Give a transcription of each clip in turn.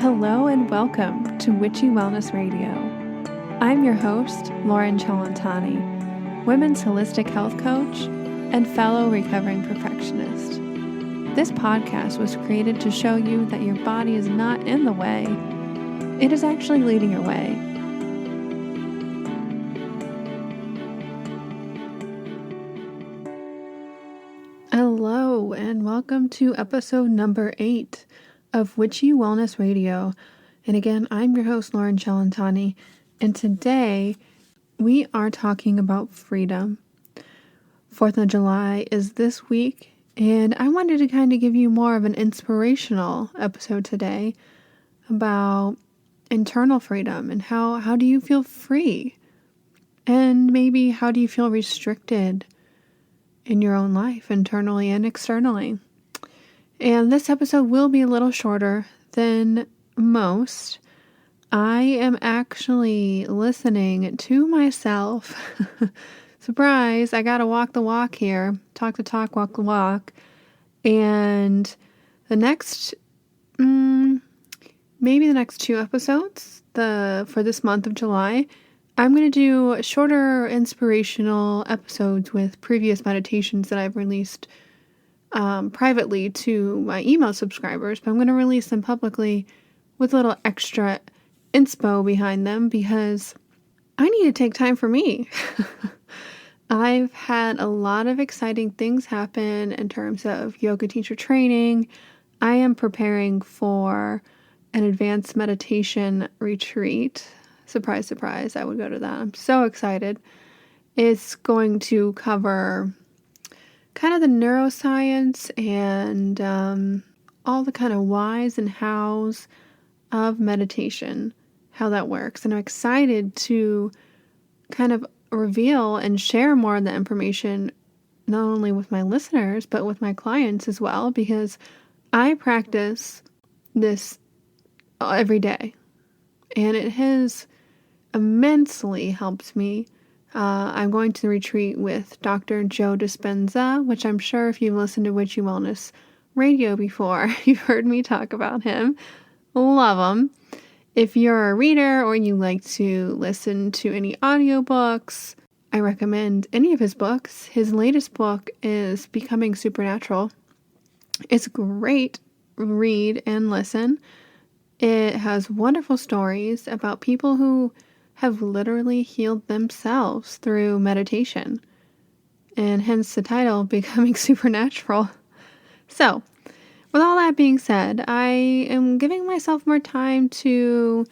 Hello and welcome to Witchy Wellness Radio. I'm your host, Loren Cellentani, women's holistic health coach and fellow recovering perfectionist. This podcast was created to show you that your body is not in the way. It is actually leading your way. Hello and welcome to episode number 8 of Witchy Wellness Radio. And again, I'm your host, Loren Cellentani, and today we are talking about freedom. 4th of July is this week, and I wanted to kind of give you more of an inspirational episode today about internal freedom and how do you feel free? And maybe how do you feel restricted in your own life, internally and externally? And this episode will be a little shorter than most. I am actually listening to myself. Surprise, I gotta walk the walk here. Talk the talk, walk the walk. And the next, maybe the next 2 episodes, for this month of July, I'm going to do shorter inspirational episodes with previous meditations that I've released privately to my email subscribers, but I'm going to release them publicly with a little extra inspo behind them because I need to take time for me. I've had a lot of exciting things happen in terms of yoga teacher training. I am preparing for an advanced meditation retreat. Surprise, surprise, I would go to that. I'm so excited. It's going to cover kind of the neuroscience and all the kind of whys and hows of meditation, how that works. And I'm excited to kind of reveal and share more of the information, not only with my listeners, but with my clients as well, because I practice this every day. And it has immensely helped me. I'm going to the retreat with Dr. Joe Dispenza, which I'm sure if you've listened to Witchy Wellness Radio before, you've heard me talk about him. Love him. If you're a reader or you like to listen to any audiobooks, I recommend any of his books. His latest book is Becoming Supernatural. It's great read and listen. It has wonderful stories about people who have literally healed themselves through meditation, and hence the title, Becoming Supernatural. So, with all that being said, I am giving myself more time to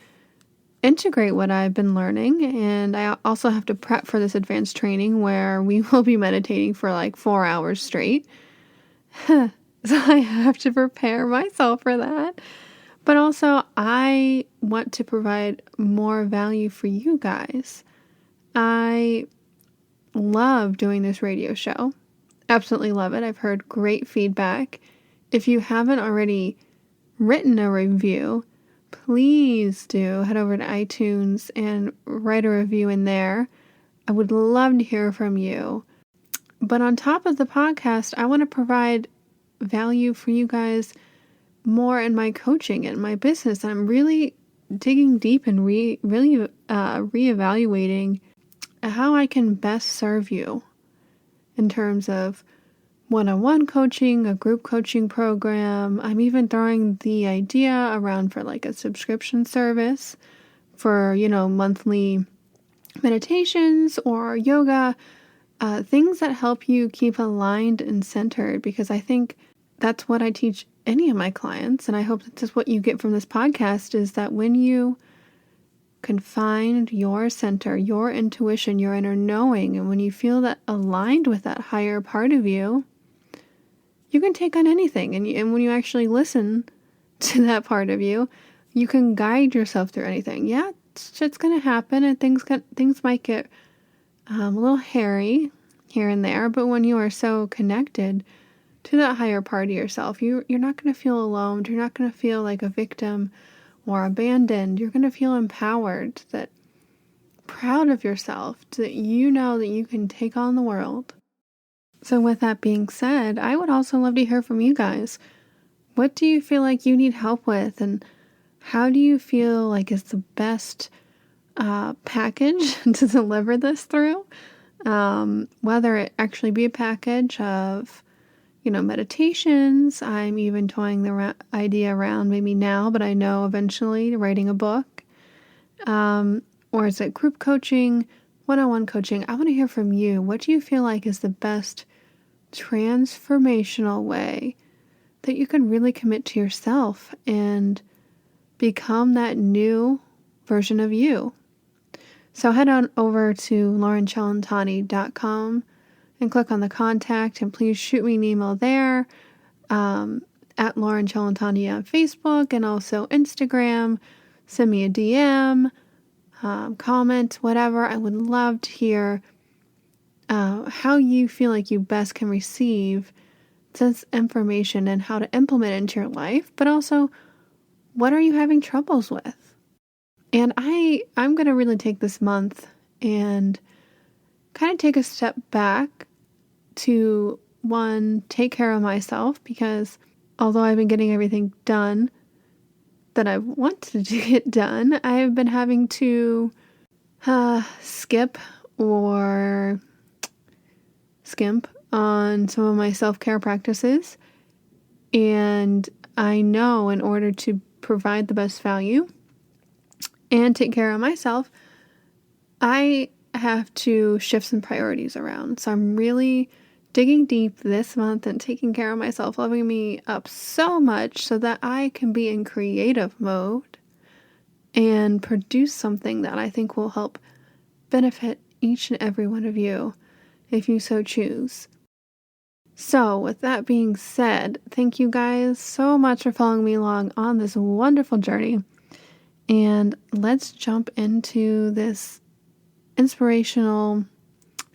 integrate what I've been learning, and I also have to prep for this advanced training where we will be meditating for like 4 hours straight. So I have to prepare myself for that. But also, I want to provide more value for you guys. I love doing this radio show. Absolutely love it. I've heard great feedback. If you haven't already written a review, please do head over to iTunes and write a review in there. I would love to hear from you. But on top of the podcast, I want to provide value for you guys more in my coaching and my business. I'm really digging deep and reevaluating how I can best serve you in terms of one-on-one coaching, a group coaching program. I'm even throwing the idea around for like a subscription service for, monthly meditations or yoga, things that help you keep aligned and centered, because I think that's what I teach any of my clients, and I hope that's what you get from this podcast, is that when you can find your center, your intuition, your inner knowing, and when you feel that aligned with that higher part of you, you can take on anything. And when you actually listen to that part of you, you can guide yourself through anything. Yeah, shit's going to happen, and things might get a little hairy here and there, but when you are so connected to that higher part of yourself, you're not going to feel alone. You're not going to feel like a victim or abandoned. You're going to feel empowered, proud of yourself, that you know that you can take on the world. So with that being said, I would also love to hear from you guys. What do you feel like you need help with? And How do you feel like is the best package to deliver this through? Whether it actually be a package of, meditations. I'm even toying the idea around maybe now, but I know eventually writing a book. Or is it group coaching, one-on-one coaching? I want to hear from you. What do you feel like is the best transformational way that you can really commit to yourself and become that new version of you? So head on over to lorencellentani.com and click on the contact, and please shoot me an email there, at Loren Cellentani on Facebook and also Instagram. Send me a DM, comment, whatever. I would love to hear how you feel like you best can receive this information and how to implement it into your life, but also what are you having troubles with? And I'm going to really take this month and kind of take a step back to, one, take care of myself, because although I've been getting everything done that I wanted to get done, I've been having to skip or skimp on some of my self-care practices. And I know in order to provide the best value and take care of myself, I have to shift some priorities around. So I'm really digging deep this month and taking care of myself, loving me up so much so that I can be in creative mode and produce something that I think will help benefit each and every one of you if you so choose. So with that being said, thank you guys so much for following me along on this wonderful journey. And let's jump into this inspirational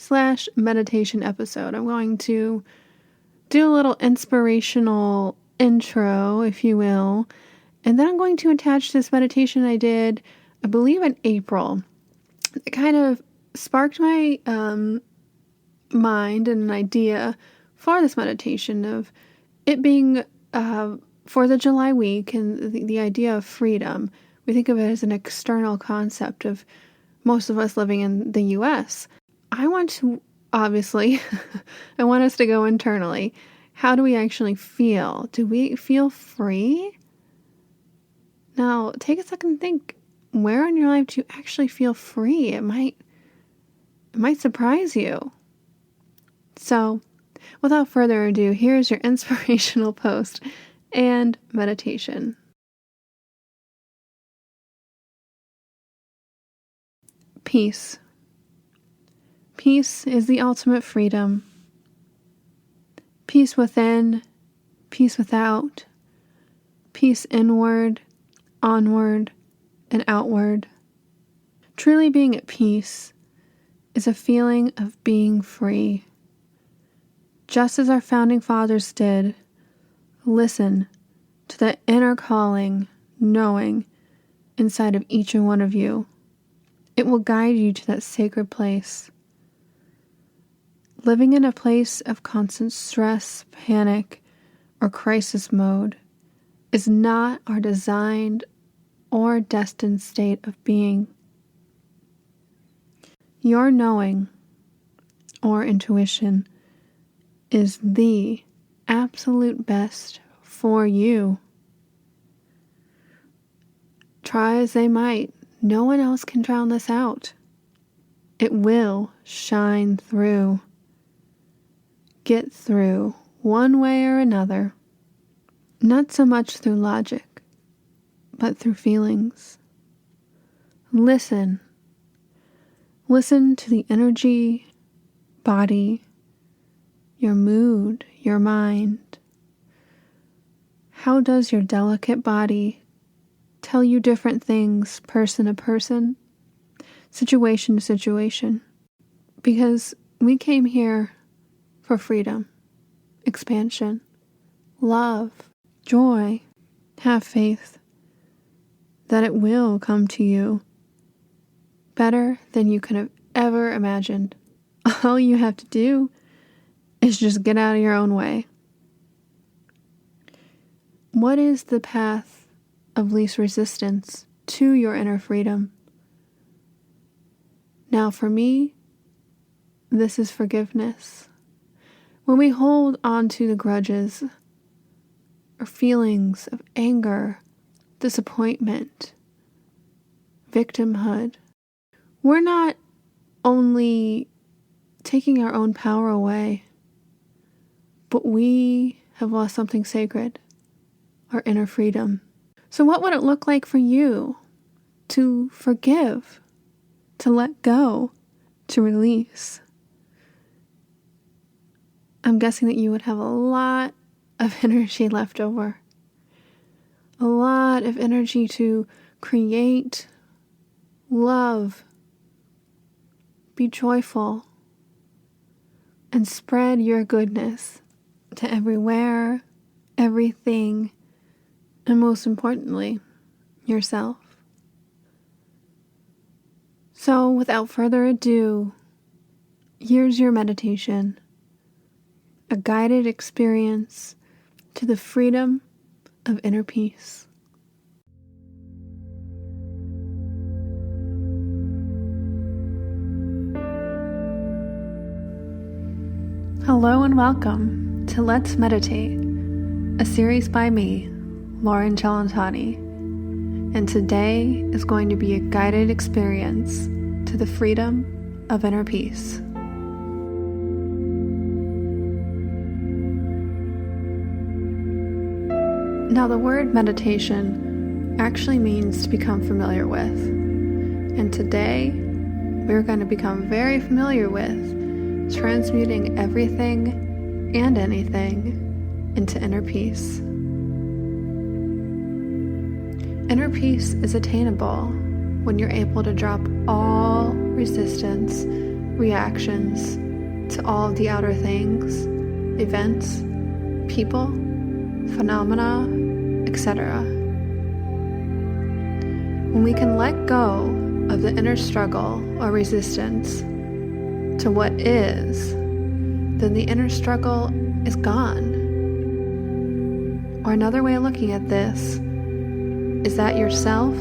/ meditation episode. I'm going to do a little inspirational intro, if you will, and then I'm going to attach this meditation I did, I believe in April. It kind of sparked my mind and an idea for this meditation of it being for the July week, and the idea of freedom. We think of it as an external concept of most of us living in the U.S. I want to, obviously, I want us to go internally. How do we actually feel? Do we feel free? Now, take a second and think, where in your life do you actually feel free? It might surprise you. So, without further ado, here's your inspirational post and meditation. Peace. Peace is the ultimate freedom. Peace within, peace without, peace inward, onward, and outward. Truly being at peace is a feeling of being free. Just as our founding fathers did, listen to that inner calling, knowing inside of each and one of you. It will guide you to that sacred place. Living in a place of constant stress, panic, or crisis mode is not our designed or destined state of being. Your knowing or intuition is the absolute best for you. Try as they might, no one else can drown this out. It will shine through. Get through one way or another. Not so much through logic, but through feelings. Listen. Listen to the energy, body, your mood, your mind. How does your delicate body tell you different things, person to person, situation to situation? Because we came here for freedom, expansion, love, joy. Have faith that it will come to you better than you could have ever imagined. All you have to do is just get out of your own way. What is the path of least resistance to your inner freedom. Now for me, this is forgiveness. When we hold on to the grudges or feelings of anger, disappointment, victimhood, we're not only taking our own power away, but we have lost something sacred, our inner freedom. So what would it look like for you to forgive, to let go, to release? I'm guessing that you would have a lot of energy left over. A lot of energy to create, love, be joyful, and spread your goodness to everywhere, everything, and most importantly, yourself. So without further ado, here's your meditation, a guided experience to the freedom of inner peace. Hello and welcome to Let's Meditate, a series by me, Loren Cellentani, and today is going to be a guided experience to the freedom of inner peace. Now, the word meditation actually means to become familiar with, and today we're going to become very familiar with transmuting everything and anything into inner peace. Inner peace is attainable when you're able to drop all resistance, reactions to all of the outer things, events, people, phenomena, etc. When we can let go of the inner struggle or resistance to what is, then the inner struggle is gone. Or another way of looking at this is that yourself,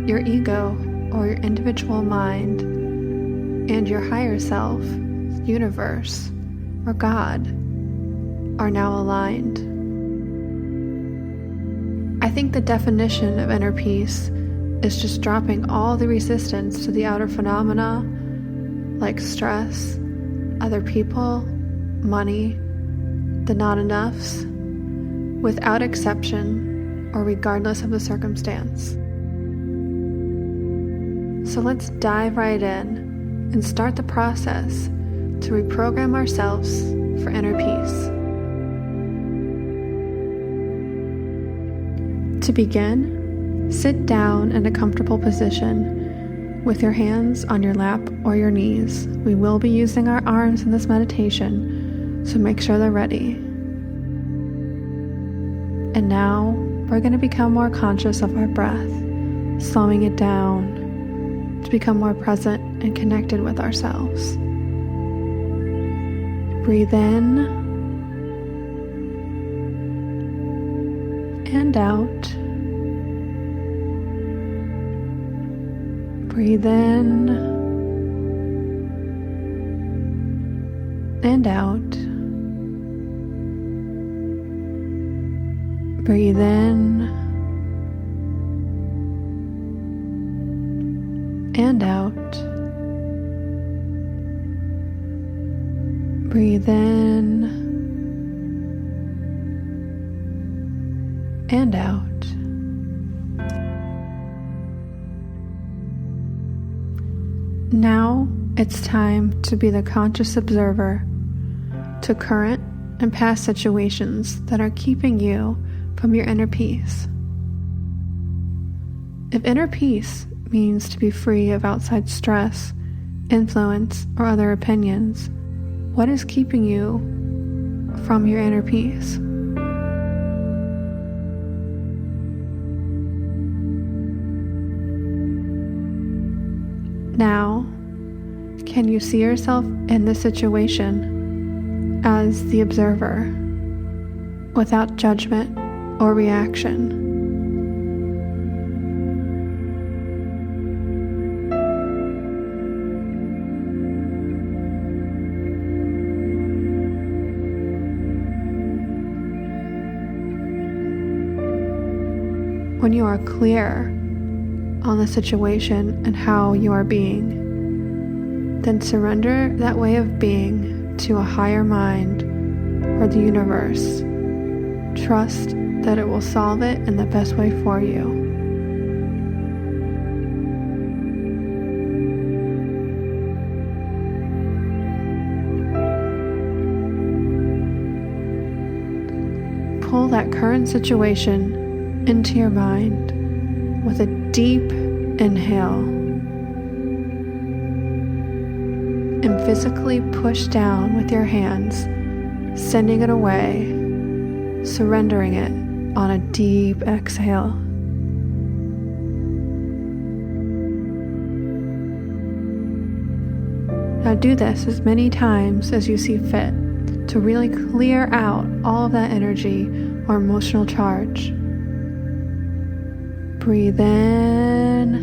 your ego, or your individual mind, and your higher self, universe, or God, are now aligned. I think the definition of inner peace is just dropping all the resistance to the outer phenomena like stress, other people, money, the not enoughs, without exception or regardless of the circumstance. So let's dive right in and start the process to reprogram ourselves for inner peace. To begin, sit down in a comfortable position with your hands on your lap or your knees. We will be using our arms in this meditation, so make sure they're ready. And now, we're going to become more conscious of our breath, slowing it down to become more present and connected with ourselves. Breathe in and out. Breathe in and out. Breathe in and out. Breathe in and out. Now it's time to be the conscious observer to current and past situations that are keeping you from your inner peace. If inner peace means to be free of outside stress, influence, or other opinions, what is keeping you from your inner peace? Now, can you see yourself in this situation as the observer, without judgment or reaction? When you are clear on the situation and how you are being, then surrender that way of being to a higher mind or the universe. Trust that it will solve it in the best way for you. Pull that current situation into your mind with a deep inhale and physically push down with your hands, sending it away, surrendering it on a deep exhale. Now do this as many times as you see fit to really clear out all of that energy or emotional charge. Breathe in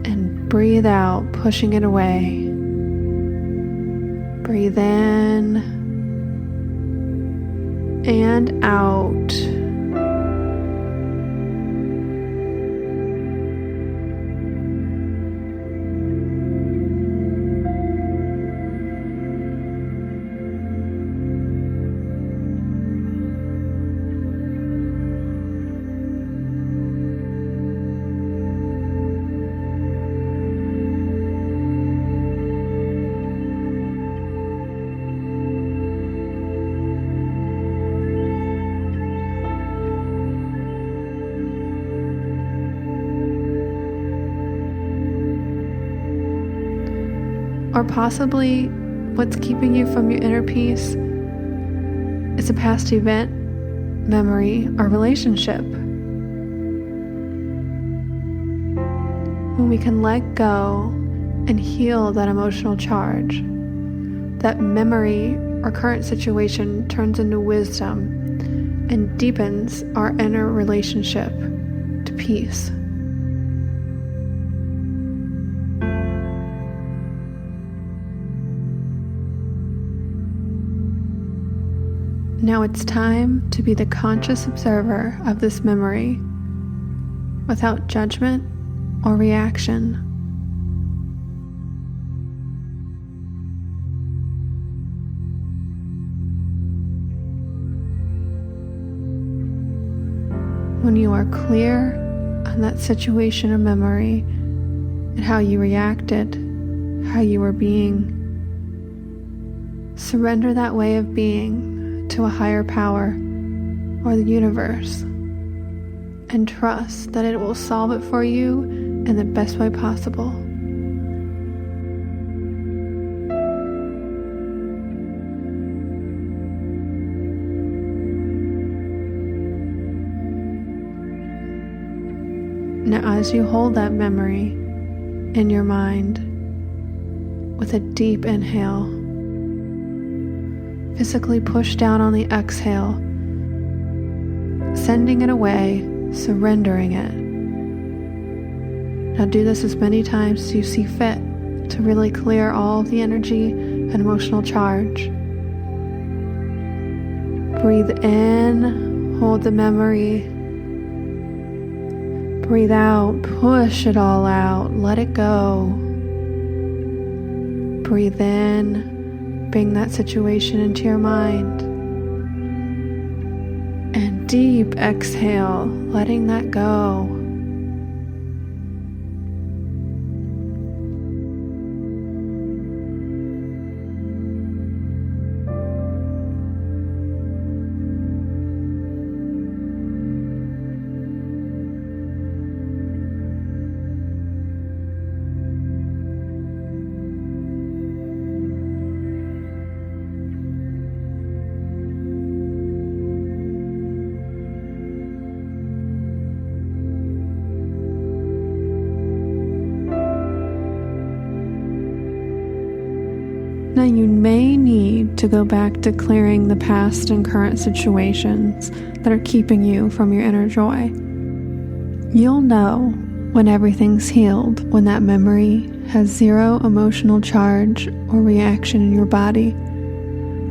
and breathe out, pushing it away. Breathe in and out. Or possibly what's keeping you from your inner peace is a past event, memory, or relationship. When we can let go and heal that emotional charge, that memory or current situation turns into wisdom and deepens our inner relationship to peace. Now it's time to be the conscious observer of this memory without judgment or reaction. When you are clear on that situation or memory and how you reacted, how you were being, surrender that way of being to a higher power or the universe, and trust that it will solve it for you in the best way possible. Now, as you hold that memory in your mind with a deep inhale, physically push down on the exhale, sending it away, surrendering it. Now do this as many times as you see fit to really clear all of the energy and emotional charge. Breathe in, hold the memory. Breathe out, push it all out, let it go. Breathe in, bring that situation into your mind. And deep exhale, letting that go. Now you may need to go back to clearing the past and current situations that are keeping you from your inner joy. You'll know when everything's healed, when that memory has zero emotional charge or reaction in your body.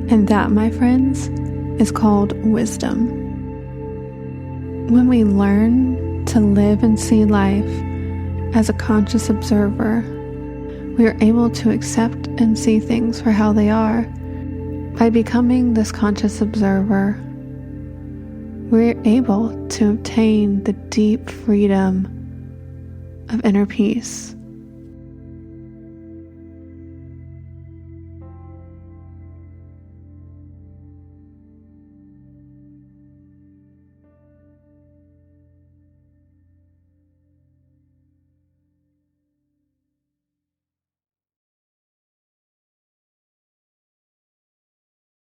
And that, my friends, is called wisdom. When we learn to live and see life as a conscious observer, we are able to accept and see things for how they are. By becoming this conscious observer, we're able to obtain the deep freedom of inner peace.